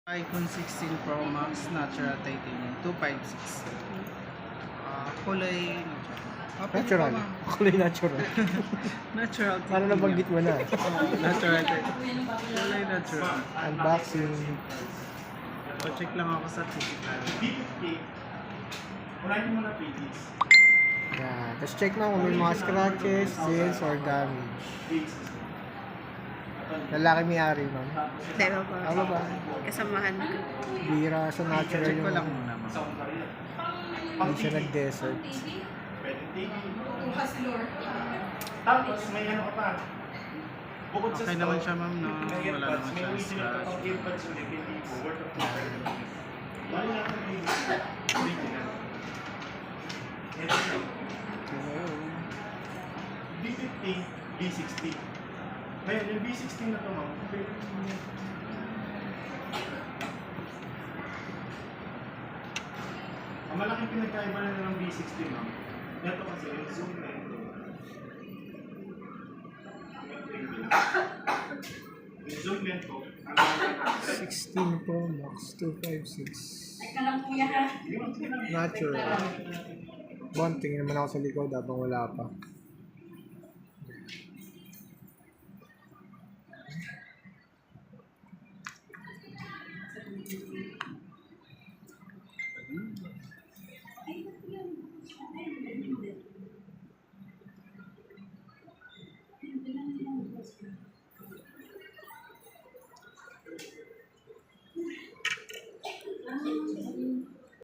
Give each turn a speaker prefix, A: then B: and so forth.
A: iPhone 16 Pro Max Natural Titanium 256. Kulay
B: Natural. Kulay natural.
A: natural
B: Paano
A: titanium.
B: nabanggit mo na?
A: Natural titanium. Kulay natural.
B: Unboxing.
A: Check lang ako sa physical.
B: Yan. Tapos check na kung may mga scratches, dents, or damage. Lalaki may-ari, ma'am.
C: Demo po.
B: Ano ba?
C: Kasamahan ko.
B: Bira sa natural
A: Check ko lang
B: yung...
A: muna.
B: Hindi siya nag-desert.
D: Tapos may ano ka pa. Bukod sa
A: Okay naman siya, ma'am, no? Wala naman siya scratch.
D: B50, B60. Ngayon, yung B60 na ito, ma'am. Ang malaking pinagkaiba na ng B60, ma'am. Ito kasi, yung zoom na ito. Yung zoom lento,
B: 16 Pro Max 256. Natural. Bon, tingin naman ako sa likod habang wala pa.